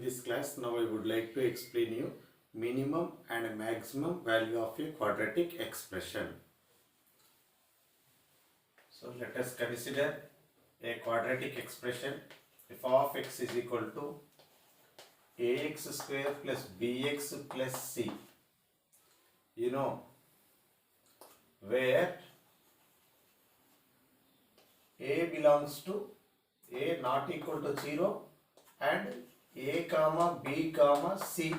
this class. Now I would like to explain you minimum and maximum value of a quadratic expression. So let us consider a quadratic expression. If of x is equal to ax square plus bx plus c, you know, where a belongs to a not equal to 0 and a comma b comma c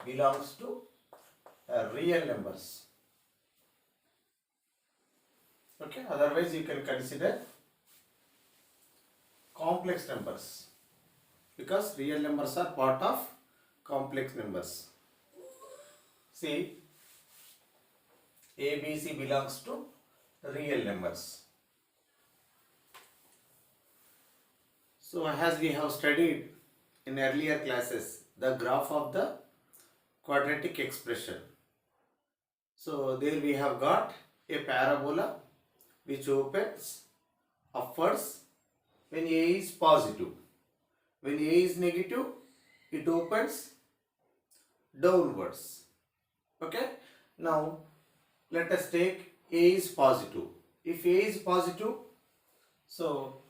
belongs to real numbers. Okay, otherwise you can consider complex numbers because real numbers are part of complex numbers. See, a, b, c belongs to real numbers. So as we have studied in earlier classes the graph of the quadratic expression. So there we have got a parabola which opens upwards when a is positive. When a is negative, it opens downwards. Okay. Now let us take a is positive. If a is positive, so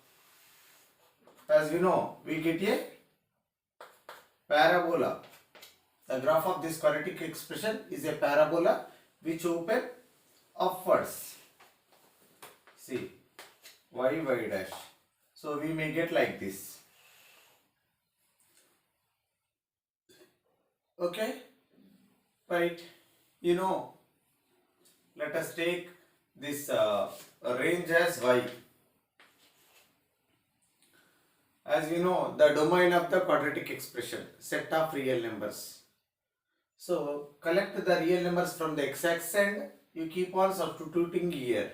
as we know, we get a parabola. The graph of this quadratic expression is a parabola which open upwards. See, y dash. So we may get like this. Okay, right? You know, let us take this range as y. As we know, the domain of the quadratic expression, set of real numbers. So collect the real numbers from the x-axis and you keep on substituting here.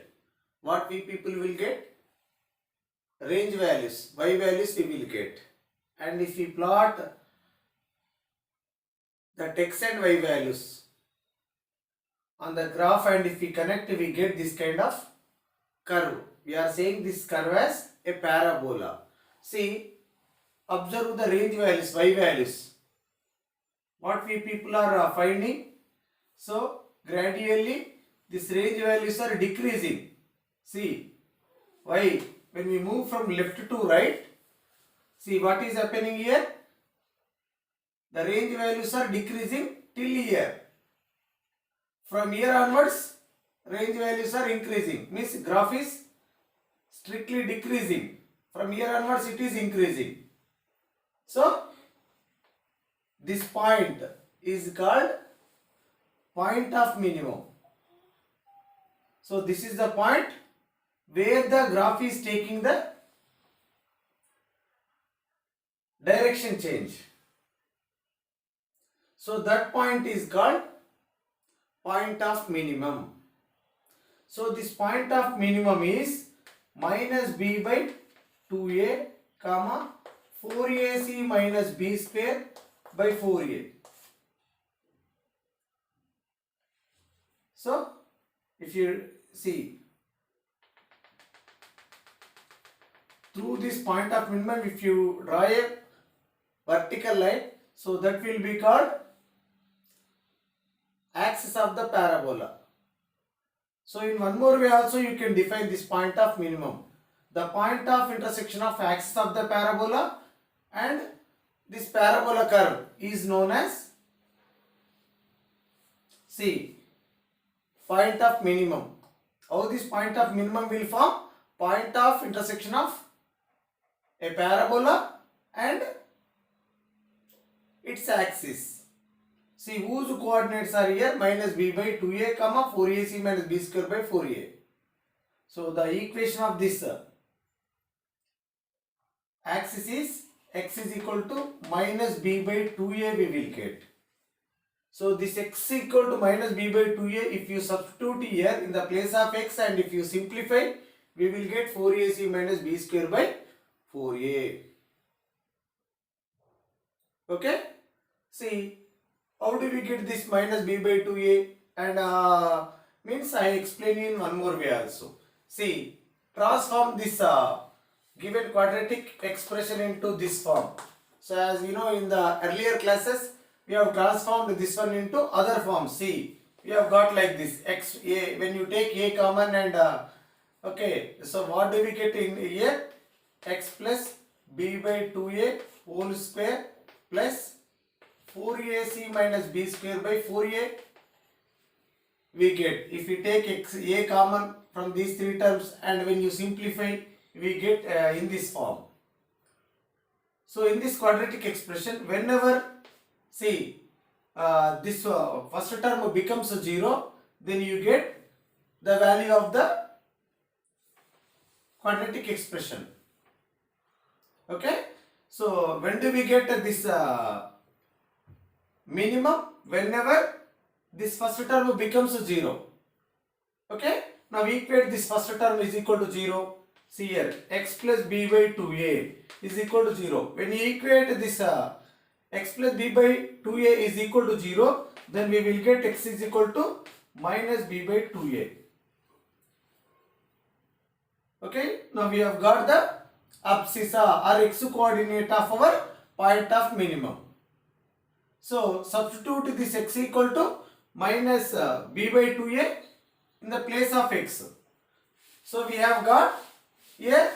What we people will get? Range values, y values we will get. And if we plot the x and y values on the graph and if we connect, we get this kind of curve. We are saying this curve as a parabola. See, observe the range values, y values. What we people are finding? So, gradually this range values are decreasing. See, why? When we move from left to right, see what is happening here? The range values are decreasing till here. From here onwards, range values are increasing. Means graph is strictly decreasing. From here onwards, it is increasing. So, this point is called point of minimum. So, this is the point where the graph is taking the direction change. So, that point is called point of minimum. So, this point of minimum is minus b by 2a comma 4ac minus b square by 4a. So, if you see through this point of minimum, if you draw a vertical line, so that will be called axis of the parabola. So, in one more way also you can define this point of minimum. The point of intersection of axis of the parabola and this parabola curve is known as, see, point of minimum. How this point of minimum will form? Point of intersection of a parabola and its axis. See, whose coordinates are here? Minus b by 2a comma 4ac minus b square by 4a. So, the equation of this axis is x is equal to minus b by 2a we will get. So, this x equal to minus b by 2a, if you substitute here in the place of x and if you simplify, we will get 4ac minus b square by 4a. Okay? See, how do we get this minus b by 2a? And means I explain in one more way also. See, transform this given quadratic expression into this form. So as you know, in the earlier classes, we have transformed this one into other form. See, we have got like this x a, when you take a common and okay, so what do we get in here? X plus b by 2a whole square plus 4ac minus b square by 4a. We get, if we take x a common from these three terms and when you simplify, we get in this form. So in this quadratic expression, whenever see this first term becomes 0, then you get the value of the quadratic expression. Okay. So when do we get this minimum? Whenever this first term becomes 0. Okay. Now we equate this first term is equal to 0. See here, x plus b by 2a is equal to 0. When you equate this x plus b by 2a is equal to 0, then we will get x is equal to minus b by 2a. Okay, now we have got the abscissa or x coordinate of our point of minimum. So substitute this x equal to minus b by 2a in the place of x. So we have got here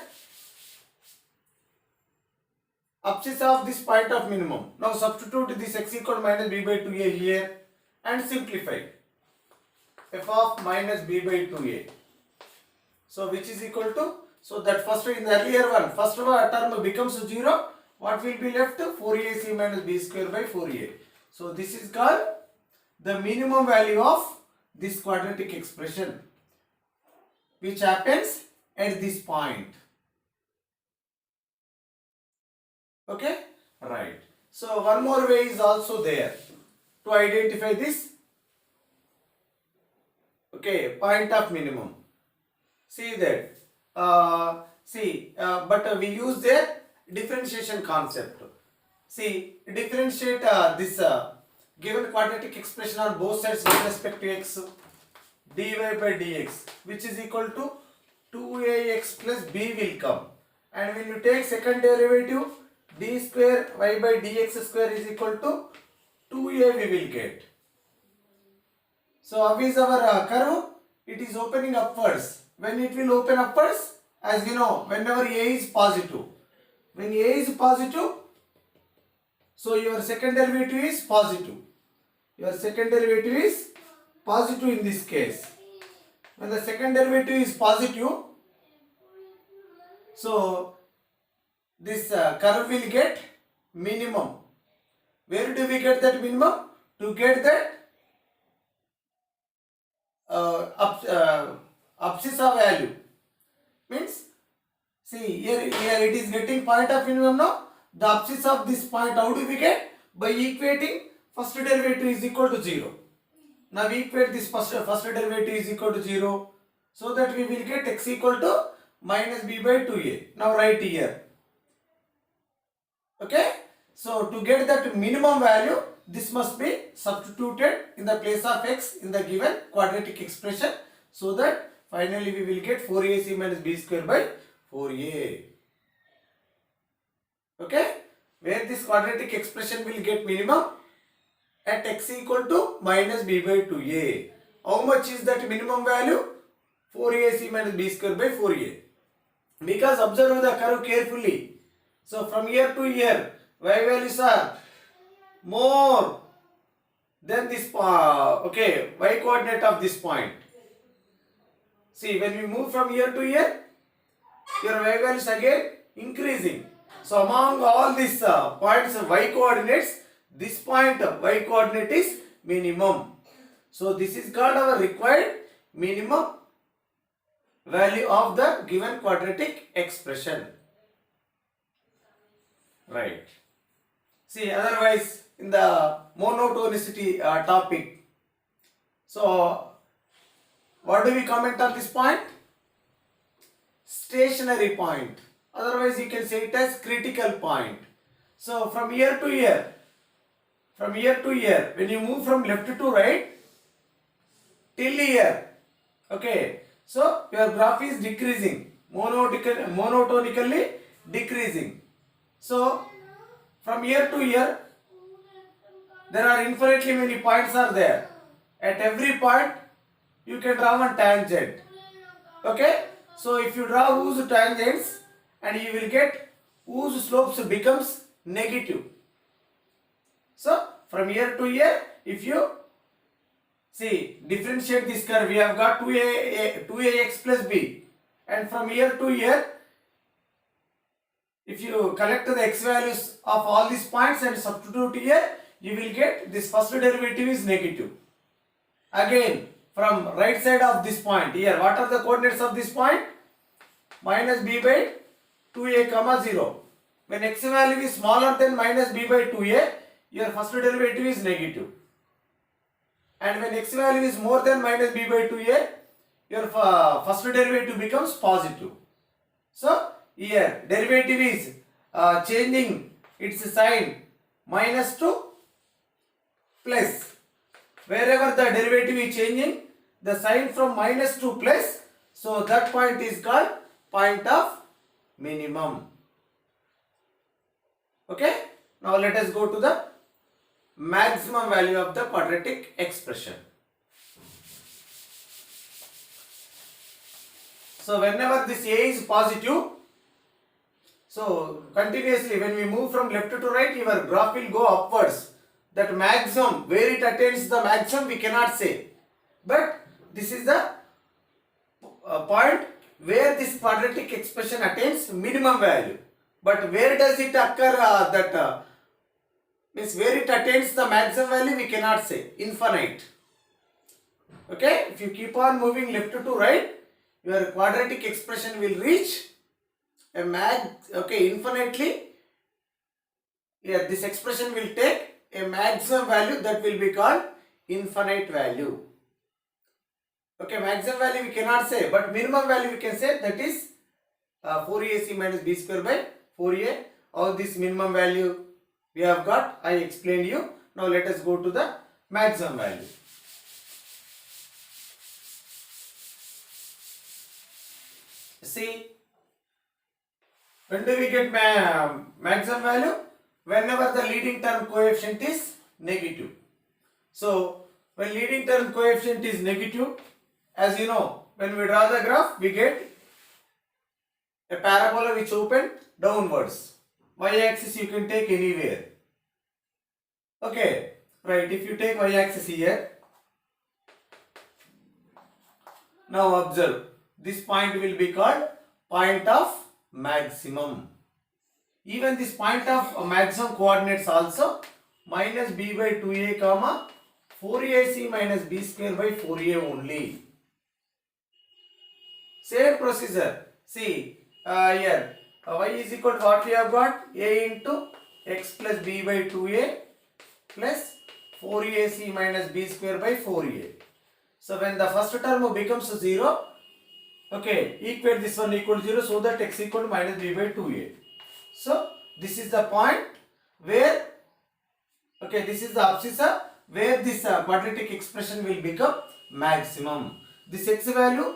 abscissa of this point of minimum. Now substitute this x equal to minus b by 2a here and simplify. F of minus b by 2a. So which is equal to, so that first in the earlier one, first term becomes 0. What will be left? 4ac minus b square by 4a. So this is called the minimum value of this quadratic expression, which happens at this point. Okay, right. So one more way is also there to identify this, okay, point of minimum. See that, but we use the differentiation concept. See, differentiate this given quadratic expression on both sides with respect to x, dy by dx, which is equal to 2ax plus b will come. And when you take second derivative, d square y by dx square is equal to 2a we will get. So how is our curve? It is opening upwards. When it will open upwards, as we know, whenever a is positive. When a is positive, so your second derivative is positive. Your second derivative is positive in this case. When the second derivative is positive, so this curve will get minimum. Where do we get that minimum? To get that abscissa value. Means, see here it is getting point of minimum now. The abscissa of this point, how do we get? By equating first derivative is equal to 0. Now we equate this first derivative is equal to 0, so that we will get x equal to minus b by 2a. Now write here. Okay. So to get that minimum value, this must be substituted in the place of x in the given quadratic expression, so that finally we will get 4ac minus b square by 4a. Okay. Where this quadratic expression will get minimum? At x equal to minus b by 2a. How much is that minimum value? 4ac minus b square by 4a. Because observe the curve carefully. So from here to here, y values are more than this okay, y coordinate of this point. See, when we move from here to here, your y values again increasing. So among all these points y coordinates, this point y coordinate is minimum. So this is called our required minimum value of the given quadratic expression. Right. See, otherwise in the monotonicity topic, so what do we comment on this point? Stationary point. Otherwise you can say it as critical point. So from here to here, when you move from left to right till here, okay, so your graph is decreasing, monotonically decreasing. So From here to here, there are infinitely many points are there. At every point, you can draw one tangent. Okay? So if you draw whose tangents, and you will get whose slopes becomes negative. So from here to here, if you see differentiate this curve, we have got 2ax plus b, and from here to here, if you collect the x values of all these points and substitute here, you will get this first derivative is negative. Again, from right side of this point here, what are the coordinates of this point? Minus b by 2a comma 0. When x value is smaller than minus b by 2a, your first derivative is negative. And when x value is more than minus b by 2a, your first derivative becomes positive. So here derivative is changing its sign minus to plus. Wherever the derivative is changing the sign from minus to plus, so that point is called point of minimum. Okay, now let us go to the maximum value of the quadratic expression. So whenever this a is positive, so continuously when we move from left to right, your graph will go upwards. That maximum, where it attains the maximum, we cannot say. But this is the point where this quadratic expression attains minimum value. But where does it occur? Means where it attains the maximum value, we cannot say. Infinite. Okay? If you keep on moving left to right, your quadratic expression will reach a infinitely. Yeah, this expression will take a maximum value that will be called infinite value. Okay, maximum value we cannot say, but minimum value we can say, that is 4ac minus b square by 4a. All this minimum value we have got, I explained you. Now let us go to the maximum value. See, when do we get maximum value? Whenever the leading term coefficient is negative. So when leading term coefficient is negative, as you know, when we draw the graph, we get a parabola which open downwards. Y-axis you can take anywhere. Okay, right, if you take y-axis here, now observe, this point will be called point of maximum. Even this point of maximum coordinates also minus b by 2a comma 4ac minus b square by 4a only. Same procedure. See here y is equal to what we have got? A into x plus b by 2a plus 4ac minus b square by 4a. So when the first term becomes 0, okay, equate this one equal to 0, so that x equal to minus b by 2a. So this is the point where, okay, this is the abscissa where this quadratic expression will become maximum. This x value,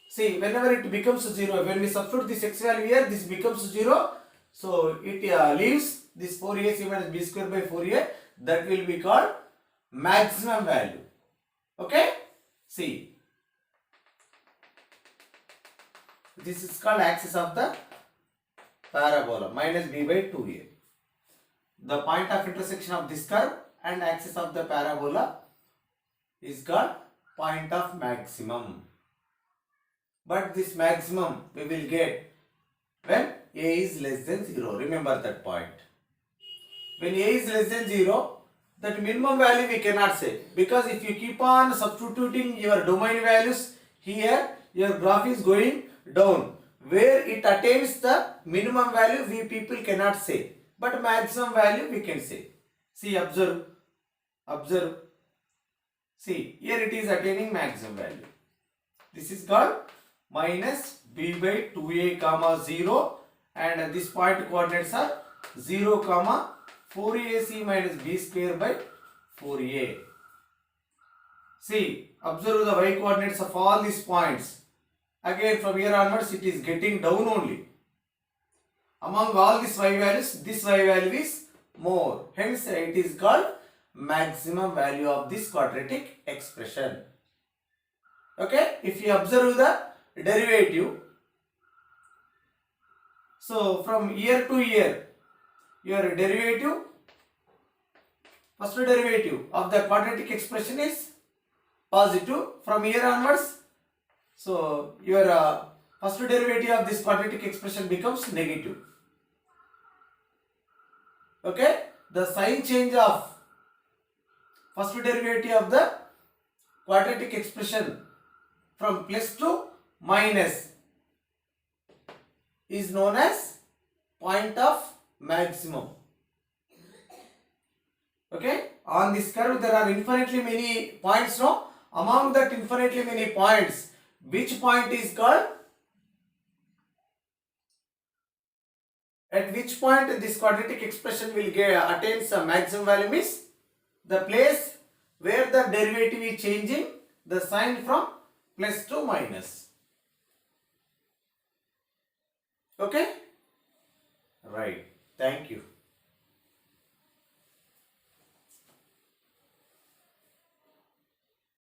see, whenever it becomes 0, when we substitute this x value here, this becomes 0. So it leaves this 4ac minus b square by 4a. That will be called maximum value. Okay? See, this is called axis of the parabola, minus b by 2a. The point of intersection of this curve and axis of the parabola is called point of maximum. But this maximum we will get when a is less than 0. Remember that point. When a is less than 0, that minimum value we cannot say, because if you keep on substituting your domain values here, your graph is going down. Where it attains the minimum value, we people cannot say, but maximum value we can say. See, observe. See, here it is attaining maximum value. This is called minus b by 2a comma 0, and this point coordinates are 0 comma 4ac minus b square by 4a. See, observe the y coordinates of all these points. Again, from here onwards, it is getting down only. Among all these y values, this y value is more. Hence it is called maximum value of this quadratic expression. Okay, if you observe the derivative, so from year to year, your derivative, first derivative of the quadratic expression is positive. From here onwards, so your first derivative of this quadratic expression becomes negative. Okay, the sign change of first derivative of the quadratic expression from plus to minus is known as point of maximum. Okay, on this curve there are infinitely many points. No, among that infinitely many points, which point is called, at which point this quadratic expression will attain some maximum value means the place where the derivative is changing the sign from plus to minus. Okay, right. Thank you.